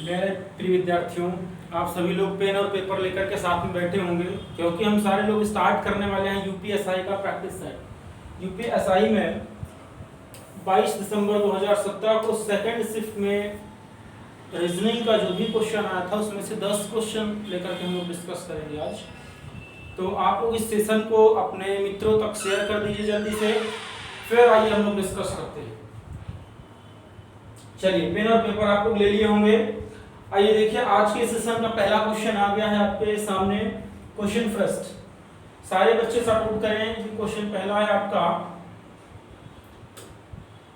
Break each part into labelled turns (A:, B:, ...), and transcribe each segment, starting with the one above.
A: मेरे प्रिय विद्यार्थियों, आप सभी लोग पेन और पेपर लेकर के साथ में बैठे होंगे, क्योंकि हम सारे लोग स्टार्ट करने वाले हैं यूपीएसआई का प्रैक्टिस सेट। यूपीएसआई में 22 दिसंबर 2017 को सेकंड शिफ्ट में रीजनिंग का जो भी क्वेश्चन आया था उसमें से 10 क्वेश्चन लेकर के हम लोग डिस्कस करेंगे आज। तो आप लोग इस सेशन को अपने मित्रों तक शेयर कर दीजिए जल्दी से, फिर आइए हम लोग डिस्कस करते हैं। चलिए, पेन और पेपर आप लोग ले लिए होंगे। आइए देखिए, आज के सेशन का पहला क्वेश्चन आ गया है आपके सामने। क्वेश्चन फर्स्ट, सारे बच्चे सपोर्ट करें कि क्वेश्चन पहला है आपका।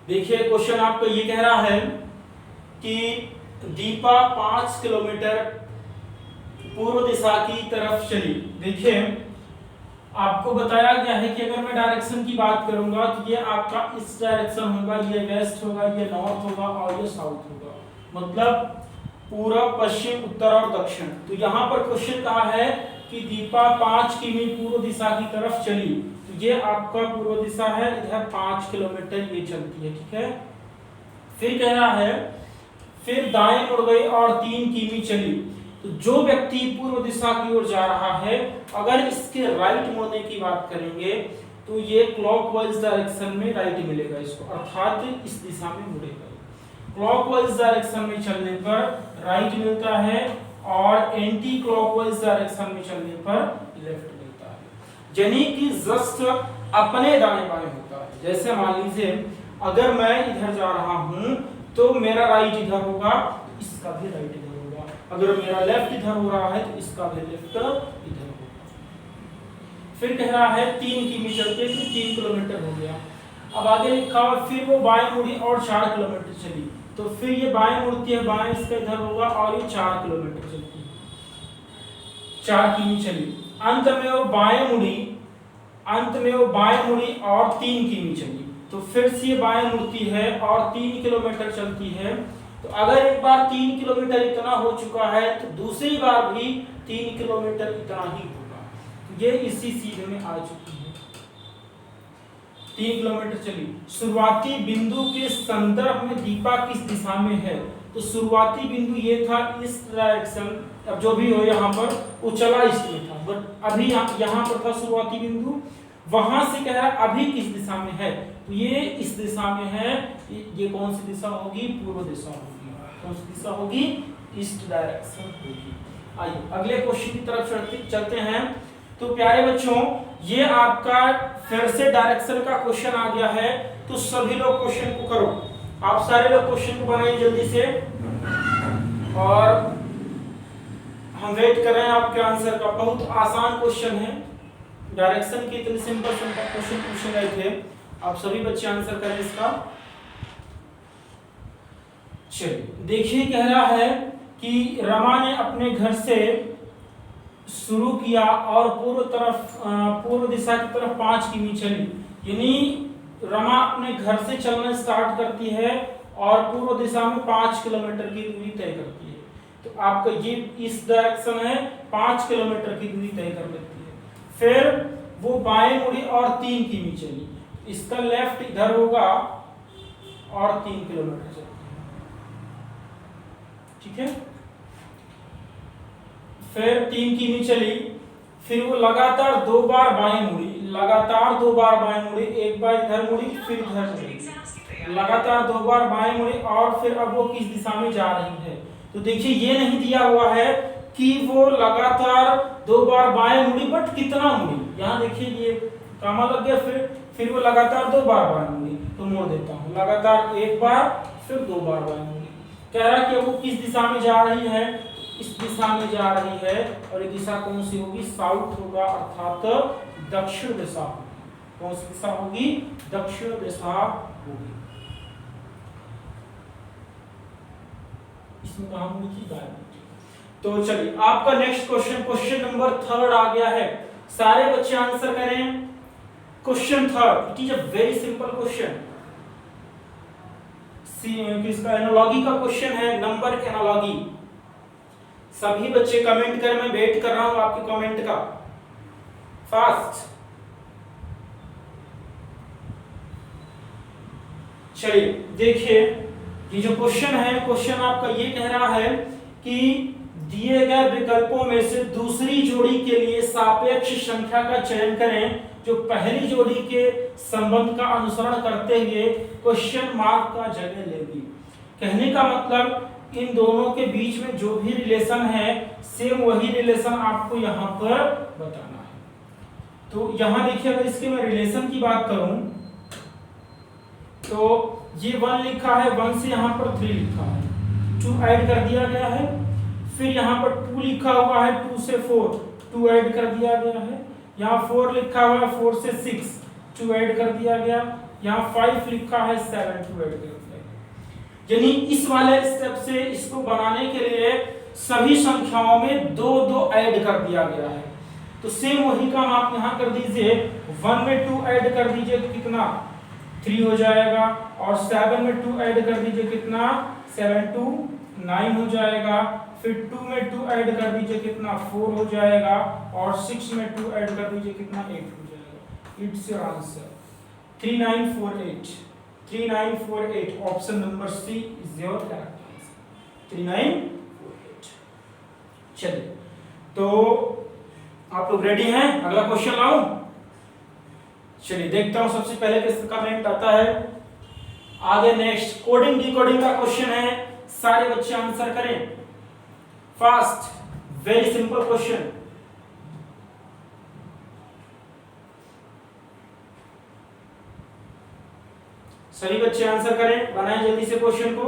A: देखिए, क्वेश्चन आपका ये कह रहा है कि दीपा 5 किलोमीटर पूर्व दिशा की तरफ चली। देखिए, आपको बताया गया है कि अगर मैं डायरेक्शन की बात करूंगा तो ये आपका इस डायरेक्शन होगा, ये वेस्ट होगा, ये नॉर्थ होगा और ये साउथ होगा, मतलब पूर्व, पश्चिम, उत्तर और दक्षिण। तो यहाँ पर क्वेश्चन कहा है कि दीपा 5 किमी पूर्व दिशा की तरफ चली। तो ये आपका पूर्व दिशा है, इधर 5 किलोमीटर ये चलती है, ठीक है। फिर कह रहा है फिर दाएं मुड़ गई और 3 किमी चली। तो जो व्यक्ति पूर्व दिशा की ओर जा रहा है, अगर इसके राइट मुड़ने की बात करेंगे तो ये क्लॉकवाइज डायरेक्शन में राइट मिलेगा इसको, अर्थात इस दिशा में मुड़ेगा। क्लॉकवाइज डायरेक्शन में चलने पर राइट मिलता है और एंटी क्लॉकवाइज डायरेक्शन में चलने पर लेफ्ट मिलता है, यानी कि जस्ट अपने दाएं बाएं होता है। जैसे मान लीजिए, अगर मैं इधर जा रहा हूं तो मेरा राइट इधर होगा, इसका भी राइट इधर होगा। अगर मेरा लेफ्ट इधर हो रहा है तो इसका भी लेफ्ट इधर होगा। फिर कह रहा है 3 किमी चलते तो 3 किलोमीटर हो गया। अब आगे लिखा हुआ फिर वो बाएं मुड़ी और 4 किलोमीटर चली। तो फिर ये बाएं मुड़ती है, बाएं इसका इधर होगा और ये 4 किलोमीटर चलती है, 4 किमी चली। अंत में वो बाएं मुड़ी और 3 किमी चली। तो फिर से ये बाएं मुड़ती है और 3 किलोमीटर चलती है। तो अगर एक बार 3 किलोमीटर इतना हो चुका है तो दूसरी बार भी 3 किलोमीटर इतना ही होगा। ये इसी सीधे में आ चुकी है, 3 किलोमीटर चली। शुरुआती बिंदु के संदर्भ में दीपा किस दिशा में है? तो शुरुआती बिंदु ये था इस डायरेक्शन, अब जो भी हो यहाँ पर वो चला इसमें था, बट अभी यहाँ पर था शुरुआती बिंदु। वहां से कह रहा है अभी किस दिशा में है? तो ये इस दिशा में है। ये कौन सी दिशा होगी? पूर्व दिशा होगी। कौन सी दिशा होगी? ईस्ट डायरेक्शन होगी। आइए अगले क्वेश्चन की तरफ चलते हैं। तो प्यारे बच्चों, ये आपका फिर से डायरेक्शन का क्वेश्चन आ गया है। तो सभी लोग क्वेश्चन को करो, आप सारे लोग क्वेश्चन को बनाइए जल्दी से, और हम वेट कर रहे हैं आपके आंसर का। बहुत आसान क्वेश्चन है, डायरेक्शन के इतने सिंपल क्वेश्चन पूछे गए थे, आप सभी बच्चे आंसर करें इसका। चलिए देखिए, कह रहा है कि रमा ने अपने घर से शुरू किया और पूर्व दिशा की तरफ 5 किमी चली। यानी रमा अपने घर से चलना स्टार्ट करती है और पूर्व दिशा में 5 किलोमीटर की दूरी तय करती है। तो आपका ये इस डायरेक्शन है, 5 किलोमीटर की दूरी तय कर लेती है। फिर वो बाएं मुड़ी और 3 किमी चली। इसका लेफ्ट इधर होगा और 3 किलोमीटर चलती है, ठीक है। फिर 3 किमी चली, फिर वो लगातार 2 बार बाएं मुड़ी, एक बार इधर मुड़ी फिर इधर मुड़ी, लगातार 2 बार बाएं मुड़ी, और फिर अब वो किस दिशा में जा रही है? तो देखिए, ये नहीं दिया हुआ है कि वो लगातार 2 बार बाएं मुड़ी, बट कितना मुड़ी। यहाँ देखिए ये कामा लग गया। फिर वो लगातार 2 बार बाएं मुड़ी, तो मोड़ देता हूँ, लगातार 1 बार फिर 2 बार बाएं मुड़ी। कह रहा कि वो किस दिशा में जा रही है? इस दिशा में जा रही है, और ये दिशा कौन सी होगी? साउथ होगा, अर्थात दक्षिण दिशा होगी। कौन सी दिशा होगी? दक्षिण दिशा होगी। इसमें कहा मुड़ी गायब। तो चलिए, आपका नेक्स्ट क्वेश्चन नंबर 3 आ गया है। सारे बच्चे आंसर करें। Question 3, it is a very simple question. किसका? एनालॉजी का क्वेश्चन है, नंबर एनालॉजी। सभी बच्चे कमेंट करें, मैं वेट कर रहा हूं आपके कमेंट का, फास्ट। चलिए देखिए, ये जो क्वेश्चन है, क्वेश्चन आपका ये कह रहा है कि दिए गए विकल्पों में से दूसरी जोड़ी के लिए सापेक्ष संख्या का चयन करें जो पहली जोड़ी के संबंध का अनुसरण करते हुए क्वेश्चन मार्क का जगह लेगी। कहने का मतलब इन दोनों के बीच में जो भी रिलेशन है सेम वही रिलेशन आपको यहाँ पर बताना है। तो यहाँ देखिए अगर इसके मैं रिलेशन की बात करूं तो ये 1 लिखा है, 1 से यहाँ पर 3 लिखा है, 2 ऐड कर दिया गया है। फिर यहाँ पर 2 लिखा हुआ है, 2 से 4 2 ऐड कर दिया गया है। यहाँ 4 लिखा हुआ है, 4 से 6 2 ऐड कर दिया गया। यहाँ 5 लिखा है, 7 2 ऐड कर दिया। यानी इस वाले स्टेप से इसको बनाने के लिए सभी संख्याओं में 2 ऐड कर दिया गया है। तो सेम वही काम आप यहाँ कर दीजिए, 1 में 2 ऐड कर दीजिए कितना 3 हो जाएगा, और 7 में 2 ऐड कर दीजिए कितना 7 2 9 हो जाएगा। फिर 2 में 2 ऐड कर दीजिए कितना 4 हो जाएगा, और 6 में 2 ऐड कर दीजिए कितना 8 हो जाएगा। It's your answer 3948। 3948 option number C is your correct answer 3948। चलिए तो आप लोग रेडी हैं, अगला क्वेश्चन लाऊं? चलिए देखता हूं सबसे पहले किसका कमेंट आता है। आगे नेक्स्ट कोडिंग डिकोडिंग का क्वेश्चन है, सारे बच्चे आंसर करें फास्ट, वेरी सिंपल क्वेश्चन। सभी बच्चे आंसर करें, बनाएं जल्दी से क्वेश्चन को।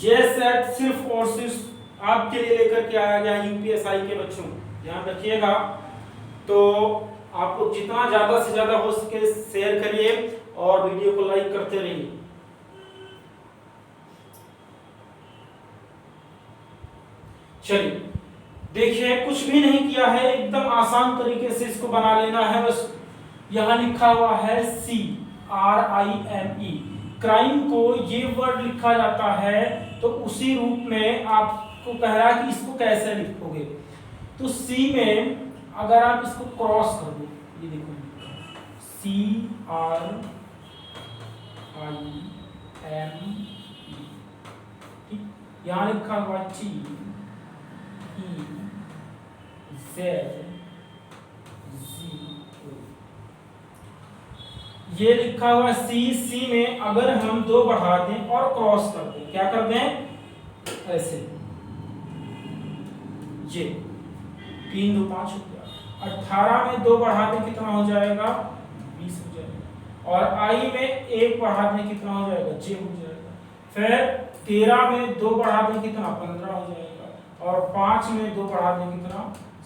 A: ये सेट सिर्फ और सिर्फ आपके लिए लेकर के आया गया यूपीएसआई के बच्चों, ध्यान रखिएगा। तो आप लोग जितना ज्यादा से ज्यादा हो सके शेयर करिए और वीडियो को लाइक करते रहिए। चलिए देखिए, कुछ भी नहीं किया है, एकदम आसान तरीके से इसको बना लेना है। बस यहाँ लिखा हुआ है CRIME, क्राइम को ये वर्ड लिखा जाता है, तो उसी रूप में आपको कह रहा है कि इसको कैसे लिखोगे। तो C में अगर आप इसको क्रॉस कर दो, ये देखो CRIME, यहाँ लिखा हुआ TEZ, ये लिखा हुआ सी में अगर हम 2 बढ़ा दें और क्रॉस कर दें, क्या कर दें ऐसे, ये 3 2 5 हो गया। 18 में 2 बढ़ा दें कितना हो जाएगा 20 हो जाएगा। और आई में 1 बढ़ा दें कितना हो जाएगा जे हो जाएगा। फिर 13 में 2 बढ़ा दें कितना 15 हो जाएगा। और 5 में 2 बढ़ा दें कितना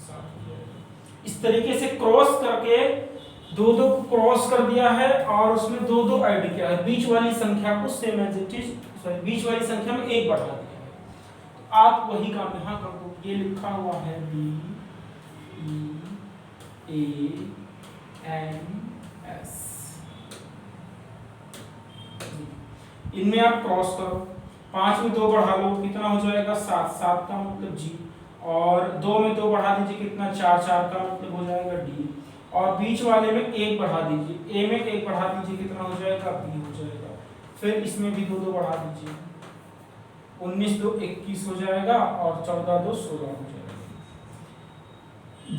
A: 7 हो जाएगा। इस तरीके से क्रॉस करके 2 क्रॉस कर दिया है और उसमें 2 ऐड किया है। बीच वाली संख्या को same as it is, sorry बीच वाली संख्या में 1 बढ़ा दिया है। तो आप वही काम यहाँ कर दो। ये लिखा हुआ है BEANS, इनमें आप क्रॉस करो। 5 में 2 बढ़ा लो कितना हो जाएगा 7, 7 का मतलब G, और 2 में 2 बढ़ा दीजिए कितना 4, 4 का मतलब हो जाएगा D, और बीच वाले में 1 बढ़ा दीजिए, A में 1 बढ़ा दीजिए कितना हो जाएगा B हो जाएगा। फिर इसमें भी 2 बढ़ा दीजिए, 19 2 21 हो जाएगा, और 14 2 16 हो जाएगा।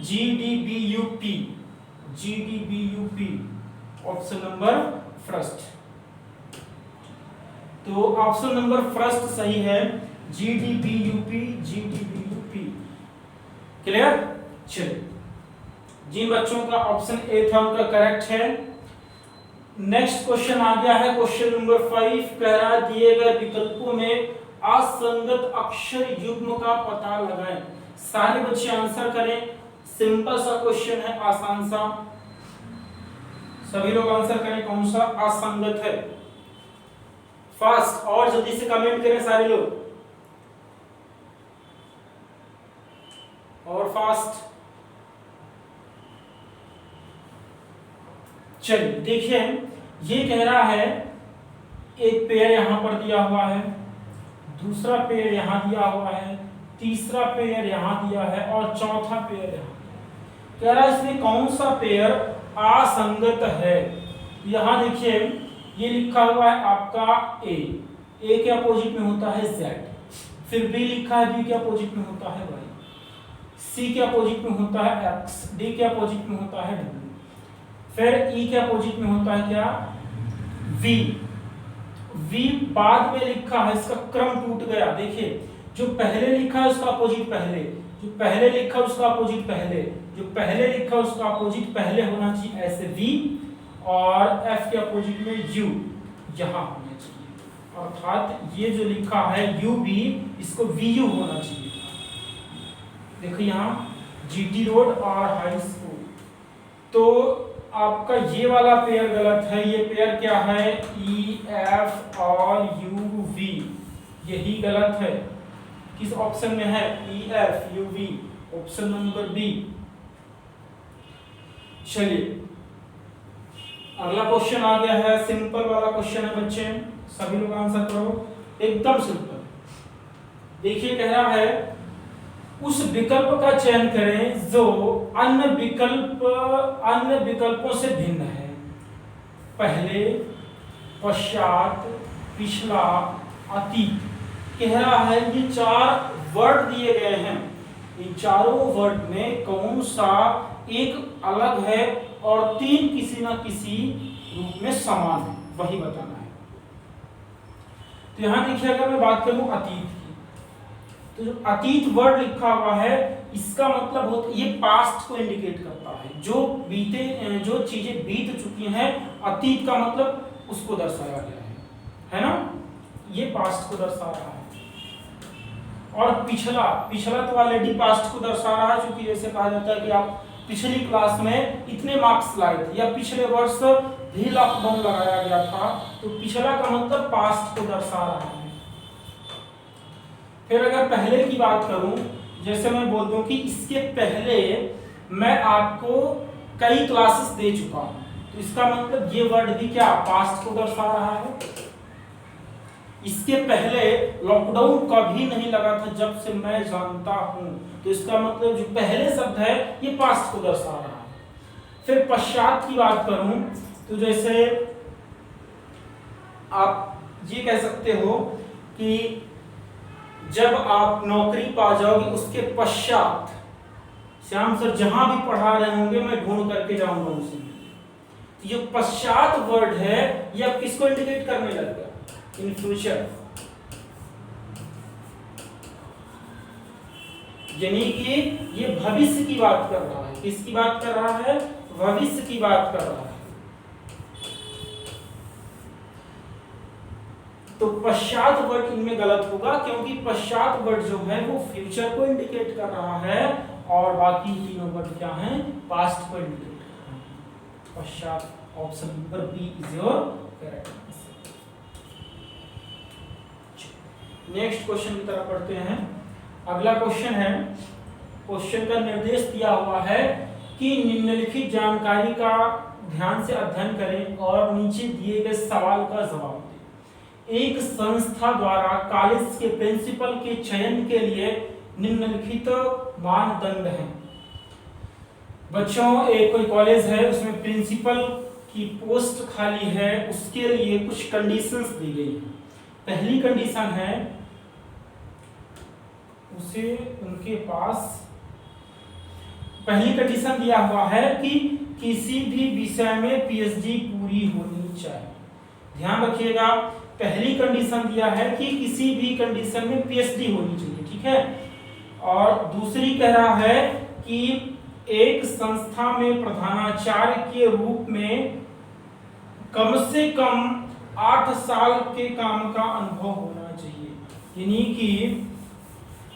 A: GDBUP option number first. तो ऑप्शन नंबर फर्स्ट सही है, GDBUP। क्लियर? चलिए, जिन बच्चों का ऑप्शन ए था उनका करेक्ट है। नेक्स्ट क्वेश्चन आ गया है, क्वेश्चन नंबर 5 कह रहा है दिए गए विकल्पों में असंगत अक्षर युग्म का पता लगाएं। सारे बच्चे आंसर करें, सिंपल सा क्वेश्चन है, आसान सा। सभी लोग आंसर करें कौन सा असंगत है, फास्ट, और जल्दी से कमेंट करें सारे लोग, और फास्ट। चलिए देखिए, ये कह रहा है एक पेयर यहां पर दिया हुआ है, दूसरा पेयर यहां दिया हुआ है, तीसरा पेयर यहां दिया है, और चौथा पेयर यहां। कह रहा है इसमें कौन सा पेयर असंगत है। यहां देखिए ये लिखा हुआ है आपका A, ए के अपोजिट में होता है जेड, फिर बी लिखा है, बी के अपोजिट में होता है वाई, सी के अपोजिट में होता है एक्स, डी के अपोजिट में होता है डब्ल्यू, फिर ई के अपोजिट में होता है क्या, वी। वी बाद में लिखा है, इसका क्रम टूट गया। देखिए जो पहले लिखा है उसका अपोजिट पहले, जो पहले लिखा उसका अपोजिट पहले, जो पहले लिखा उसका अपोजिट पहले होना चाहिए, ऐसे वी, और एफ के अपोजिट में यू यहां होना चाहिए, अर्थात ये जो लिखा है यू बी, इसको वी यू होना चाहिए। देखो यहाँ जीटी रोड और हाई स्कूल, तो आपका ये वाला पेयर गलत है। ये पेयर क्या है, ई एफ और यू वी, यही गलत है। किस ऑप्शन में है, E F U V, option number B. चलिए अगला क्वेश्चन आ गया है, सिंपल वाला क्वेश्चन है बच्चे, सभी लोग आंसर करो, एकदम सिंपल। देखिए कह रहा है उस विकल्प का चयन करें जो अन्य विकल्पों से भिन्न है। पहले, पश्चात, पिछला, अतीत। कह रहा है ये चार वर्ड दिए गए हैं, इन चारों वर्ड में कौन सा एक अलग है और तीन किसी ना किसी रूप में समान है, वही बताना है। तो यहां देखिए अगर मैं बात करूं अतीत की, तो जो अतीत वर्ड लिखा हुआ है इसका मतलब होता ये पास्ट को इंडिकेट करता है, जो चीजें बीत चुकी हैं, अतीत का मतलब उसको दर्शाया गया है ना, ये पास्ट को दर्शा रहा है। और पिछला तो ऑलरेडी पास्ट को दर्शा रहा है, क्योंकि जैसे कहा जाता है कि आप पिछली क्लास में इतने मार्क्स लाए थे, या पिछले वर्ष भी लॉकडाउन लगाया गया था, तो पिछला का मतलब पास्ट को दर्शा रहा है। फिर अगर पहले की बात करूं, जैसे मैं बोल दूं कि इसके पहले मैं आपको कई क्लासेस दे चुका हूं, तो इसका मतलब ये वर्ड भी क्या, पास्ट को दर्शा रहा है। इसके पहले लॉकडाउन कभी नहीं लगा था जब से मैं जानता हूं, तो इसका मतलब जो पहले शब्द है ये पास्ट को दर्शा रहा है। फिर पश्चात की बात करूं, तो जैसे आप ये कह सकते हो कि जब आप नौकरी पा जाओगे उसके पश्चात, श्याम सर जहां भी पढ़ा रहे होंगे मैं ढूंढ करके जाऊंगा उनसे। तो ये पश्चात वर्ड है, ये आप किसको इंडिकेट करने लग गया, इन फ्यूचर, यानी कि ये भविष्य की बात कर रहा है। किसकी बात कर रहा है, भविष्य की बात कर रहा है। तो पश्चात वर्ड इनमें गलत होगा, क्योंकि पश्चात वर्ड जो है वो फ्यूचर को इंडिकेट कर रहा है, और बाकी तीनों वर्ड क्या हैं, पास्ट को इंडिकेट कर रहे हैं। पश्चात, option number B is your correct answer. Next question की तरफ पढ़ते हैं। अगला क्वेश्चन है, क्वेश्चन का निर्देश दिया हुआ है कि निम्नलिखित जानकारी का ध्यान से अध्ययन करें और नीचे दिए गए सवाल का जवाब दें। एक संस्था द्वारा कॉलेज के प्रिंसिपल के चयन के लिए निम्नलिखित मानदंड हैं। बच्चों, एक कोई कॉलेज है, उसमें प्रिंसिपल की पोस्ट खाली है, उसके लिए कुछ कंडीशंस दी गई हैं। पहली कंडीशन है उसे उनके पास, पहली कंडीशन दिया हुआ है कि किसी भी विषय में पीएचडी पूरी होनी चाहिए। ध्यान रखिएगा, पहली कंडीशन दिया है कि किसी भी कंडीशन में पीएचडी होनी चाहिए, ठीक है। और दूसरी कह रहा है कि एक संस्था में प्रधानाचार्य के रूप में कम से कम 8 साल के काम का अनुभव होना चाहिए, यानी कि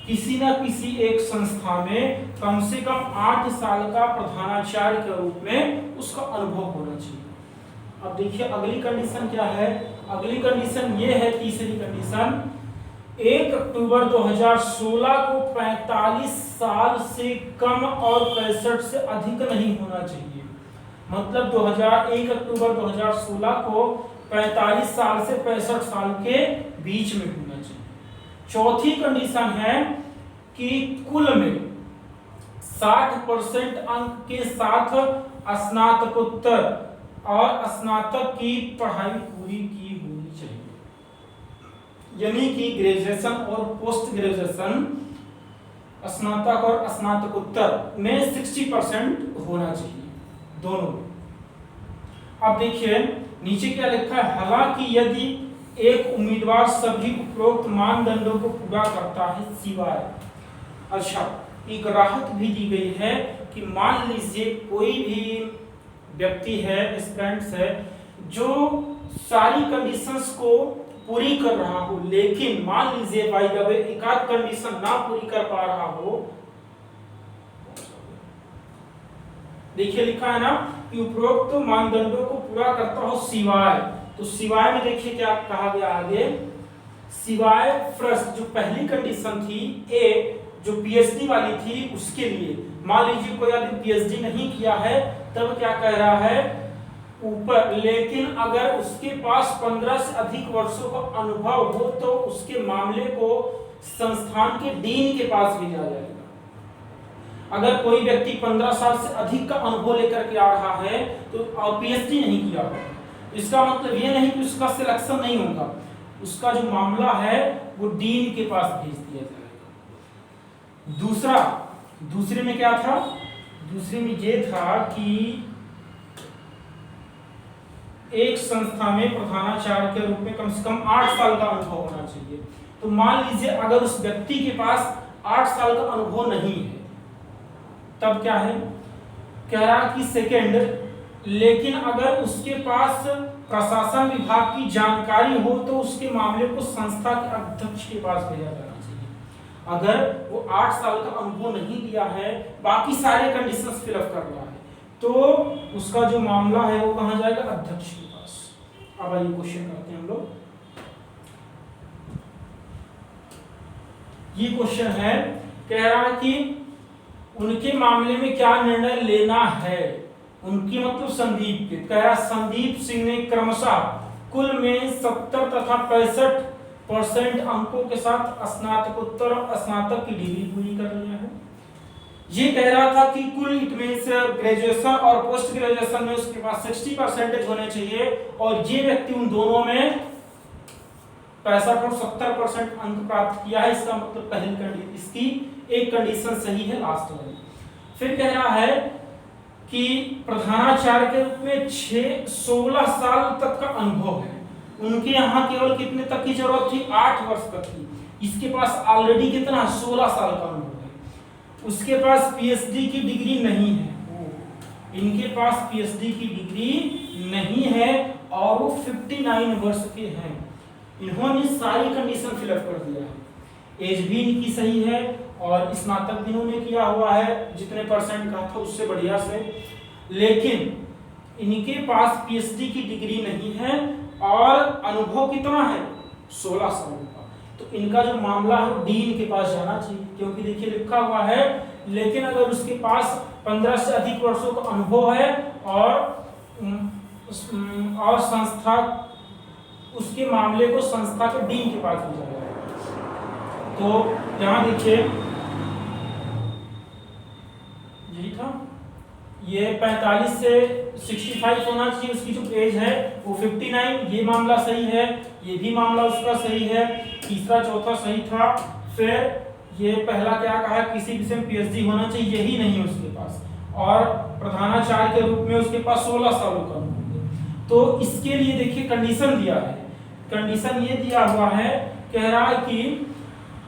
A: किसी न किसी एक संस्था में कम से कम 8 साल का प्रधानाचार्य के रूप में उसका अनुभव होना चाहिए। अब देखिए अगली कंडीशन क्या है, अगली कंडीशन ये है, तीसरी कंडीशन, 1 अक्टूबर 2016 को 45 साल से कम और 65 से अधिक नहीं होना चाहिए। मतलब 1 अक्टूबर 2016 को 45 साल से 65 साल के बीच में होना चाहिए। चौथी कंडीशन है कि कुल में 60% अंक के साथ स्नातकोत्तर और स्नातक की पढ़ाई पूरी की होनी चाहिए। यानी कि ग्रेजुएशन और पोस्ट ग्रेजुएशन, स्नातक और स्नातकोत्तर में 60% होना चाहिए दोनों। अब देखिए नीचे क्या लिखा है, हालांकि यदि एक उम्मीदवार सभी उपरोक्त मानदंडों को पूरा करता है सिवाय, अच्छा एक राहत भी दी गई है कि मान लीजिए कोई भी व्यक्ति है, एस्पिरेंट्स है, जो सारी कंडीशंस को पूरी कर रहा हो, लेकिन मान लीजिए बाय द वे एक आध कंडीशन ना पूरी कर पा रहा हो, देखिए लिखा है ना कि उपरोक्त मानदंडों को पूरा करता हो सिवाय, तो सिवाय में देखिए क्या कहा गया आगे, सिवाय फर्स्ट जो पहली कंडीशन थी ए, जो पीएचडी वाली थी उसके लिए, मान लीजिए कोई आदमी पीएचडी नहीं किया है, तब क्या कह रहा है ऊपर, लेकिन अगर उसके पास 15 से अधिक वर्षों का अनुभव हो तो उसके मामले को संस्थान के डीन के पास भेजा जाएगा। अगर कोई व्यक्ति 15 साल से अधिक का अनुभव लेकर के आ रहा है तो पीएचडी नहीं किया, इसका मतलब ये नहीं कि उसका सिलेक्शन नहीं होगा, उसका जो मामला है वो डीन के पास भेज दिया जाएगा। दूसरे में क्या था, दूसरे में ये था कि एक संस्था में प्रधानाचार्य के रूप में कम से कम 8 साल का अनुभव होना चाहिए। तो मान लीजिए अगर उस व्यक्ति के पास 8 साल का अनुभव नहीं है, तब क्या है, कह रहा कि सेकेंड, लेकिन अगर उसके पास प्रशासन विभाग की जानकारी हो तो उसके मामले को संस्था के अध्यक्ष के पास भेजा जाना चाहिए। अगर वो 8 साल का अनुभव नहीं लिया है, बाकी सारे कंडीशंस फिलअप कर रहा है, तो उसका जो मामला है वो कहां जाएगा, अध्यक्ष के पास। अब आइए क्वेश्चन करते हैं हम लोग। ये क्वेश्चन है, कह रहा है कि उनके मामले में क्या निर्णय लेना है, उनकी मतलब संदीप के, कह रहा संदीप सिंह ने क्रमशः कुल में 70 तथा 65% अंकों के साथ स्नातकोत्तर और स्नातक की डिग्री पूरी कर लिया है। ये कह रहा था कि कुल इट मींस ग्रेजुएशन और पोस्ट ग्रेजुएशन में उसके पास 60% होने चाहिए, और ये व्यक्ति उन दोनों में 65 और 70% अंक प्राप्त किया है। इसका मतलब पहली कंडीशन, इसकी एक कंडीशन सही है, लास्ट वाली। फिर कह रहा है कि प्रधानाचार्य के रूप में 16 साल तक का अनुभव है, उनके यहाँ केवल कितने तक की जरूरत थी, 8 वर्ष तक की। इसके पास ऑलरेडी कितना, 16 साल का अनुभव है। उसके पास पीएचडी की डिग्री नहीं है, इनके पास पीएचडी की डिग्री नहीं है, और वो 59 वर्ष के हैं। इन्होंने सारी कंडीशन फिलअप कर दिया है, एज भी इनकी सही है, और स्नातक भी इन्होंने किया हुआ है, जितने परसेंट का था उससे बढ़िया से, लेकिन इनके पास पीएचडी की डिग्री नहीं है, और अनुभव कितना है, 16 साल का। तो इनका जो मामला है वो डीन के पास जाना चाहिए, क्योंकि देखिए लिखा हुआ है, लेकिन अगर उसके पास 15 से अधिक वर्षों का अनुभव है, और संस्था उसके मामले को संस्था के डीन के पास भेजा जाएगा। तो यहाँ देखिए यही था, ये 45 से 65 होना चाहिए, उसकी जो एज है वो 59, ये मामला सही है, ये भी मामला उसका सही है, तीसरा चौथा सही था। फिर ये पहला क्या कहा, किसी विषय में पीएचडी होना चाहिए, यही नहीं उसके पास, और प्रधानाचार्य के रूप में उसके पास 16 सालों का अनुभव है। तो इसके लिए देखिए कंडीशन दिया है, कंडीशन ये दिया हुआ है, कह रहा है कि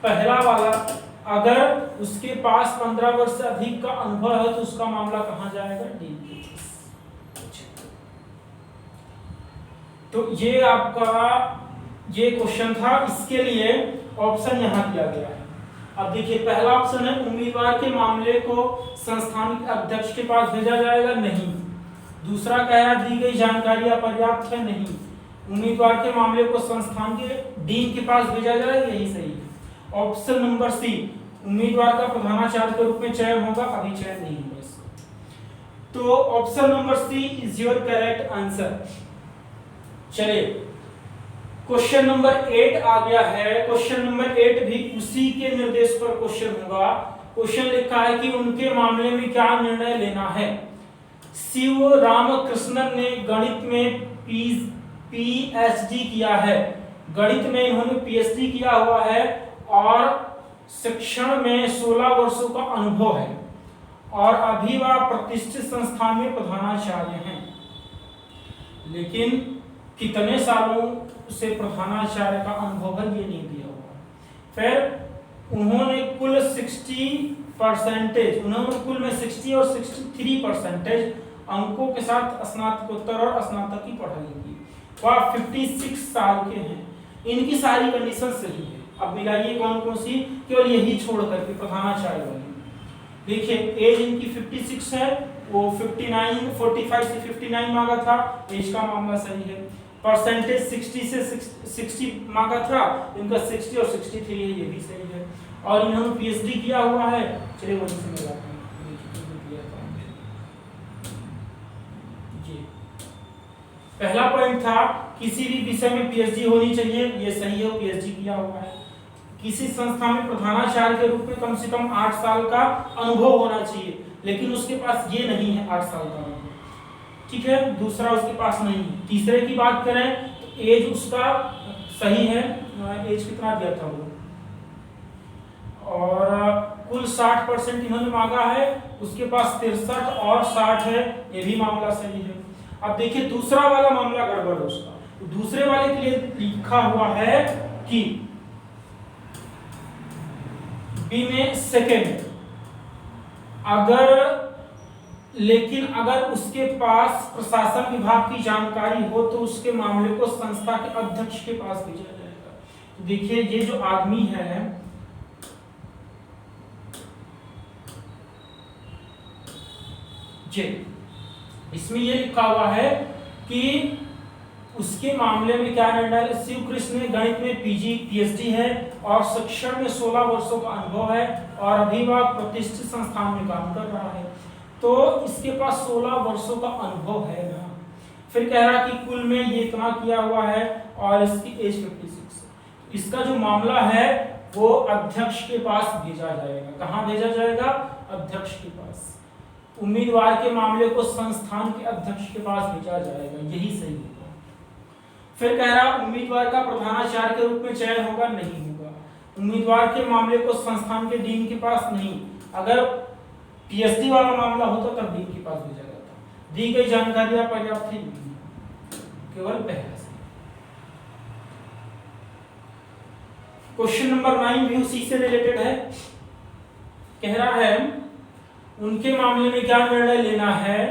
A: पहला वाला, अगर उसके पास 15 वर्ष से अधिक का अनुभव है तो उसका मामला कहां जाएगा, डीन के पास। तो ये आपका ये क्वेश्चन था, इसके लिए ऑप्शन यहां दिया गया है। अब देखिए पहला ऑप्शन है, उम्मीदवार के मामले को संस्थान के अध्यक्ष के पास भेजा जाएगा, नहीं। दूसरा कह रहा दी गई जानकारी अपर्याप्त है, नहीं। उम्मीदवार के मामले को संस्थान के डीन के पास भेजा जाएगा, यही सही है। ऑप्शन नंबर सी, उम्मीदवार का प्रधानाचार्य के रूप में चयन होगा, अभी चयन नहीं होगा इसका। तो option number C is your correct answer. चलिए क्वेश्चन नंबर 8 आ गया है। क्वेश्चन नंबर 8 भी उसी के निर्देश पर क्वेश्चन होगा। क्वेश्चन लिखा है कि उनके मामले में क्या निर्णय लेना है। शिव रामकृष्णन ने गणित में पीएचडी किया है, गणित में इन्होंने पीएचडी किया हुआ है और शिक्षण में 16 वर्षों का अनुभव है और अभी वह प्रतिष्ठित संस्थान में प्रधानाचार्य हैं। लेकिन कितने सालों से प्रधानाचार्य का अनुभव है ये नहीं दिया हुआ। फिर उन्होंने कुल 60% उन्होंने कुल में 60 और 63% अंकों के साथ स्नातकोत्तर और स्नातक की पढ़ाई की। वह 56 साल के हैं। इनकी सारी कंडीशन सही है। अब मिलाइए कौन कौन सी, केवल यही छोड़ करके प्रधानाचार्य वाली। देखिए एज इनकी 56 है, वो 45 से 59 मांगा था, एज का मामला सही है। परसेंटेज 60 से 60 मांगा था, इनका 60 और 63 है, ये भी सही है। और इन्होंने पीएचडी किया हुआ है, चलिए वहीं से मिलाते हैं। जी पहला पॉइंट था किसी भी विषय में पीएचडी होनी चाहिए, ये सही है, पीएचडी किया हुआ है। किसी संस्था में प्रधानाचार्य के रूप में कम से कम 8 साल का अनुभव होना चाहिए, लेकिन उसके पास ये नहीं है 8 साल का अनुभव, ठीक है। दूसरा उसके पास नहीं है। तीसरे की बात करें तो एज उसका सही है, एज कितना दिया था वो, और कुल 60% इन्होंने मांगा है, उसके पास 63 और 60 है, ये भी मामला सही है। अब देखिए दूसरा वाला मामला गड़बड़ है उसका। तो दूसरे वाले के लिए लिखा हुआ है कि बी में सेकेंड, लेकिन अगर उसके पास प्रशासन विभाग की जानकारी हो तो उसके मामले को संस्था के अध्यक्ष के पास भेजा जाएगा। देखिए ये जो आदमी है, जी इसमें ये लिखा हुआ है कि उसके मामले में क्या निर्णय, शिव कृष्ण ने गणित में पीजी पीएचडी है और शिक्षण में 16 वर्षों का अनुभव है और अभी वह प्रतिष्ठित संस्थान में काम कर रहा है। तो इसके पास 16 वर्षों का अनुभव है ना। फिर कह रहा कि कुल में ये इतना किया हुआ है और इसकी एज 56। इसका जो मामला है वो अध्यक्ष के पास भेजा जाएगा। कहाँ भेजा जाएगा? अध्यक्ष के पास। उम्मीदवार के मामले को संस्थान के अध्यक्ष के पास भेजा जाएगा, यही सही होगा। फिर कह रहा उम्मीदवार का प्रधानाचार्य के रूप में चयन होगा, नहीं होगा। उम्मीदवार के मामले को संस्थान के डीन के पास नहीं, अगर पीएचडी वाला मामला होता तब डीन के पास भेजा जाता। दी गई जानकारियां पर्याप्त थी, केवल पहला से। क्वेश्चन नंबर 9 भी उसी से रिलेटेड है। कह रहा है उनके मामले में क्या निर्णय लेना है।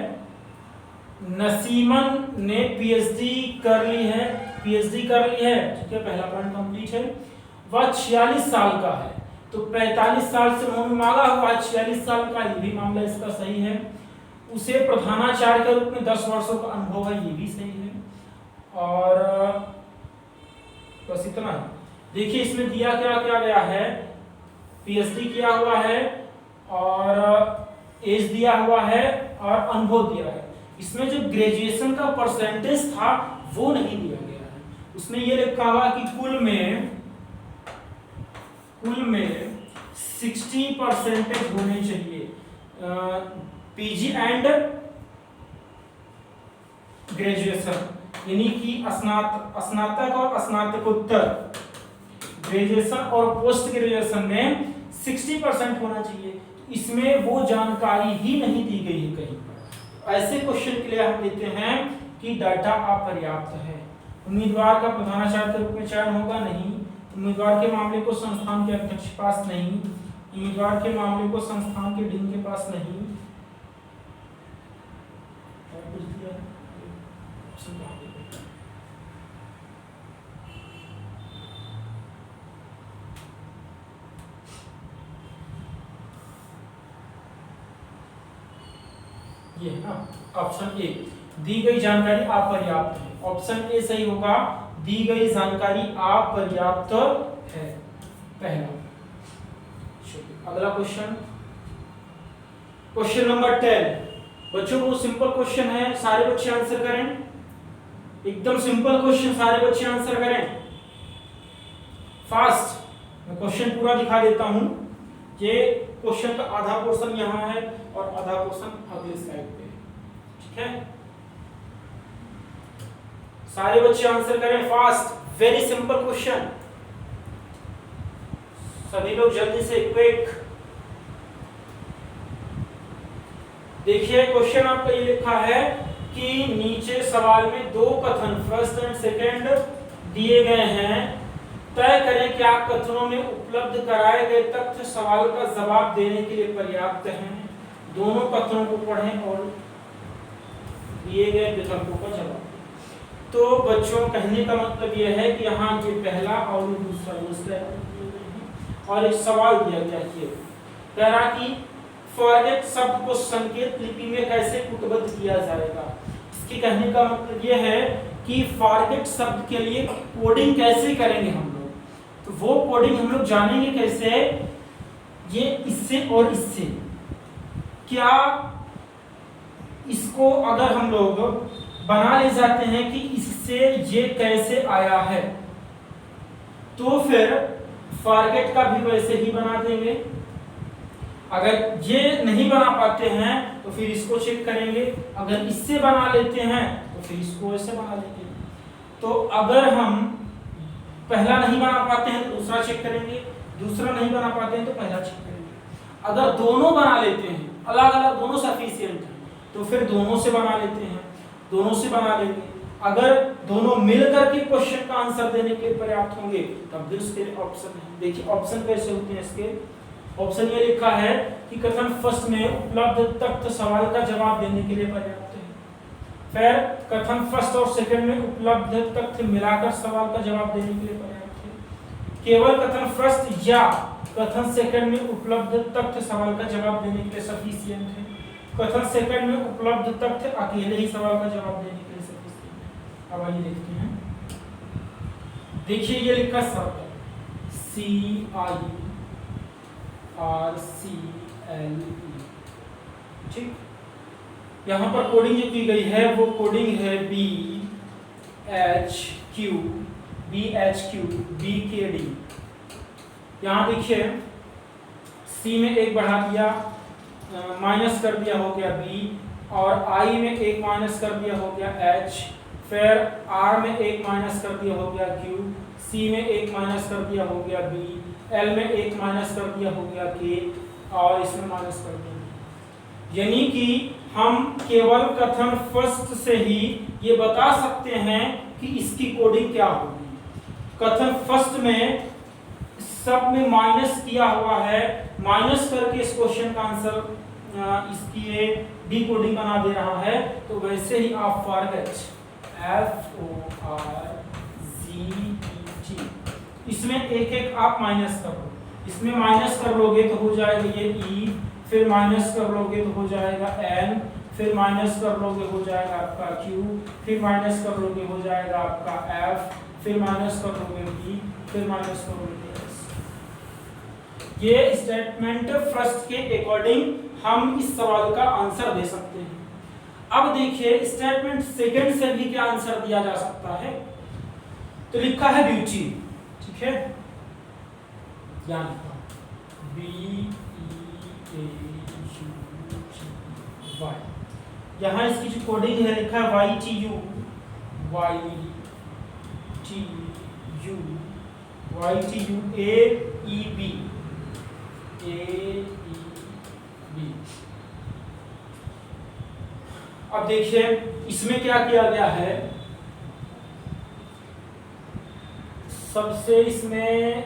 A: नसीमन ने पीएचडी कर ली है, ठीक है, पहला पॉइंट कंप्लीट है। वह 46 साल का है, तो 45 साल से उन्होंने मांगा हुआ 46 साल का, ये भी मामला इसका सही है। उसे प्रधानाचार्य के रूप में 10 वर्षों का अनुभव है, ये भी सही है। और बस इतना। देखिए इसमें दिया क्या गया है, पीएचडी किया हुआ है और एज दिया हुआ है और अनुभव दिया है। इसमें जो ग्रेजुएशन का परसेंटेज था वो नहीं दिया गया है। उसमें ये लिखा हुआ कि कुल में 60% होने चाहिए पीजी एंड ग्रेजुएशन, यानी कि स्नातक और स्नातकोत्तर, ग्रेजुएशन और पोस्ट ग्रेजुएशन में 60% होना चाहिए। इसमें वो जानकारी ही नहीं दी गई है कहीं पर। ऐसे क्वेश्चन के लिए हम देते हैं कि डाटा अपर्याप्त है। उम्मीदवार का प्रधानाचार्य के रूप में चयन होगा, नहीं। उम्मीदवार के मामले को संस्थान के अध्यक्ष के पास, नहीं। उम्मीदवार के मामले को संस्थान के डीन के पास, नहीं। ये है ना ऑप्शन ए, दी गई जानकारी अपर्याप्त है। ऑप्शन ए सही होगा, दी गई जानकारी अपर्याप्त है, पहला। अगला क्वेश्चन, क्वेश्चन नंबर 10। बच्चों वो सिंपल क्वेश्चन है, सारे बच्चे आंसर करें। एकदम सिंपल क्वेश्चन, सारे बच्चे आंसर करें फास्ट। मैं क्वेश्चन पूरा दिखा देता हूं। ये क्वेश्चन का आधा पोर्शन यहाँ है और आधा पोर्शन अगले स्लाइड पे, ठीक है। सारे बच्चे आंसर करें फास्ट। वेरी सिंपल क्वेश्चन, सभी लोग जल्दी से क्विक। देखिए क्वेश्चन आपका ये लिखा है कि नीचे सवाल में दो कथन फर्स्ट एंड सेकंड दिए गए हैं, तय करें क्या कथनों में उपलब्ध कराए गए तथ्य सवाल का जवाब देने के लिए पर्याप्त हैं। दोनों कथनों को पढ़ें और दिए गए विकल्पों का जवाब दें। तो बच्चों कहने का मतलब यह है कि यहाँ ये पहला और ये दूसरा और एक सवाल दिया गया है, कह रहा कि फॉरगेट शब्द को संकेत लिपि में कैसे कूटबद्ध किया जाएगा। इसके कहने का मतलब यह है कि फॉरगेट शब्द के लिए कोडिंग कैसे करेंगे हम लोग, तो वो कोडिंग हम लोग जानेंगे कैसे, ये इससे और इससे क्या इसको अगर हम लोग बना ले जाते हैं कि इससे ये कैसे आया है, तो फिर फॉरगेट का भी वैसे ही बना देंगे। अगर ये नहीं बना पाते हैं तो फिर इसको चेक करेंगे, अगर इससे बना लेते हैं तो फिर इसको ऐसे बना लेंगे। तो अगर हम पहला नहीं बना पाते हैं तो दूसरा चेक करेंगे, दूसरा नहीं बना पाते हैं तो पहला चेक करेंगे। अगर दोनों बना लेते हैं, अलग अलग दोनों सफिशिएंट हैं, तो फिर दोनों से बना लेते हैं, दोनों से बना लेंगे। अगर दोनों मिलकर के क्वेश्चन का आंसर देने के लिए पर्याप्त होंगे तब भी उसके ऑप्शन है। देखिए ऑप्शन कैसे होते हैं इसके। ऑप्शन ये लिखा है कि कथन फर्स्ट में उपलब्ध तथ्य सवाल का जवाब देने के लिए पर्याप्त है। फिर कथन फर्स्ट और सेकंड में उपलब्ध तथ्य मिलाकर सवाल का जवाब देने के लिए पर्याप्त है। केवल कथन फर्स्ट या कथन सेकंड में उपलब्ध तथ्य सवाल का जवाब देने के लिए सफिशिएंट है। कथन सेकंड में उपलब्ध तथ्य अकेले ही सवाल का जवाब देने के लिए सफिशिएंट है। अब आइए देखते हैं। देखिए ये लिखा सर्कल CIRCLE, ठीक। यहाँ पर कोडिंग जो की गई है वो कोडिंग है BHQ BKD। यहाँ देखिए C में एक बढ़ा दिया, माइनस कर दिया हो गया B, और I में एक माइनस कर दिया हो गया H, फिर R में एक माइनस कर दिया हो गया Q, C में एक माइनस कर दिया हो गया B, L में एक माइनस कर दिया हो गया K, और इसमें माइनस कर दिया। यानी कि हम केवल कथन फर्स्ट से ही ये बता सकते हैं कि इसकी कोडिंग क्या होगी। कथन फर्स्ट में सब में माइनस किया हुआ है, माइनस करके इस क्वेश्चन का आंसर इसकी ये डी कोडिंग बना दे रहा है। तो वैसे ही आप फॉरगेट FORGET, इसमें एक एक आप माइनस करो। इसमें माइनस कर लोगे तो हो जाएगा ये E, फिर माइनस कर लोगे तो हो जाएगा N, फिर माइनस कर लोगे हो जाएगा आपका Q, फिर माइनस कर लोगे हो जाएगा आपका F, फिर माइनस कर लोगे B, फिर माइनस कर लोगे S। ये स्टेटमेंट फर्स्ट के अकॉर्डिंग हम इस सवाल का आंसर दे सकते हैं। अब देखिए स्टेटमेंट सेकंड से भी क्या आंसर दिया जा सकता है। तो लिखा है ब्यूटी, ठीक है, यहाँ लिखा BEAUTY। यहाँ इसकी जो कोडिंग है लिखा है YTU AEB। अब देखिए इसमें क्या किया गया है, सबसे इसमें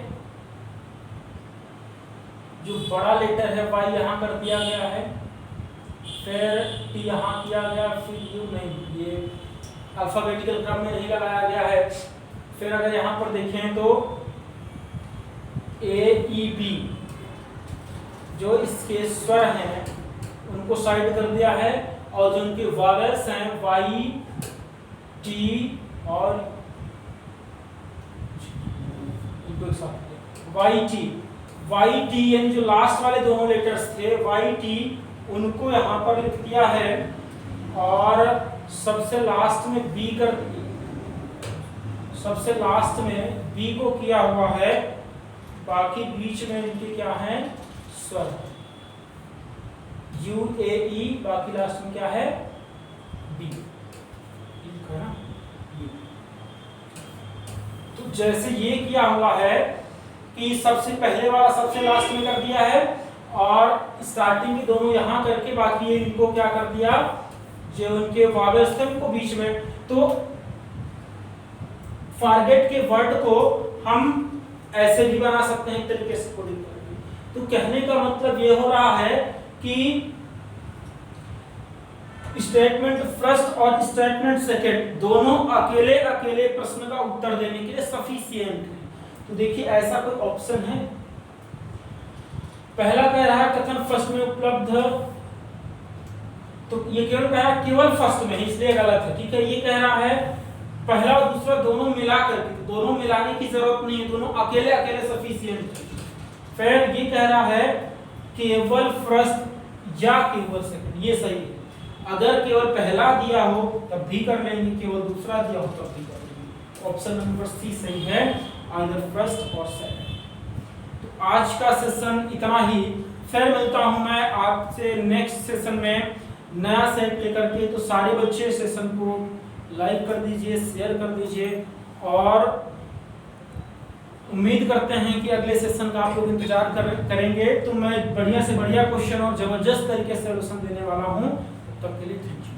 A: जो बड़ा लेटर है Y यहाँ कर दिया गया है, फिर T यहाँ किया गया, फिर U नहीं, ये अल्फाबेटिकल क्रम में नहीं लगाया गया है। फिर अगर यहाँ पर देखें तो AEB जो इसके स्वर हैं उनको साइड कर दिया है, और जो उनके वॉवेल्स हैं Y, T और YT यानी जो लास्ट वाले दोनों लेटर्स थे YT, उनको यहाँ पर लिख दिया है, और सबसे लास्ट में B कर सबसे लास्ट में B को किया हुआ है, बाकी बीच में इनके क्या है स्वर UAE, बाकी लास्ट में क्या है B, है ना। तो जैसे ये किया हुआ है कि सबसे पहले वाला सबसे लास्ट में कर दिया है और स्टार्टिंग के दोनों यहाँ करके बाकी ये इनको क्या कर दिया, जो उनके वावेल्स थे उनको बीच में। तो फॉरगेट के वर्ड को हम ऐसे भी बना सकते हैं एक तरीके से कोडिंग करके। तो कहने का मतलब ये हो रहा है कि स्टेटमेंट फर्स्ट और स्टेटमेंट सेकंड दोनों अकेले अकेले प्रश्न का उत्तर देने के लिए सफिशिएंट है। तो देखिए ऐसा कोई ऑप्शन है, पहला कह रहा है कथन फर्स्ट में उपलब्ध, तो ये केवल कह रहा है केवल फर्स्ट में, इसलिए गलत है। ठीक है, ये कह रहा है पहला और दूसरा दोनों मिलाकर, दोनों मिलाने की जरूरत नहीं है, दोनों अकेले अकेले सफिशिएंट है। फिर ये कह रहा है केवल फर्स्ट या केवल सेकंड, ये सही है। अगर केवल पहला दिया हो तब भी कर लेंगे, केवल दूसरा दिया हो तब भी कर लेंगे। ऑप्शन नंबर सी सही है, आइदर फर्स्ट और सेकंड। तो आज का सेशन इतना ही, फिर मिलता हूं मैं आपसे नेक्स्ट सेशन में नया सेट लेकर के। तो सारे बच्चे सेशन को लाइक कर दीजिए, शेयर कर दीजिए और उम्मीद करते हैं कि अगले सेशन का आप लोग इंतजार करेंगे। तो मैं बढ़िया से बढ़िया क्वेश्चन और जबरदस्त तरीके से सॉल्यूशन देने वाला हूं। तब के लिए थैंक यू।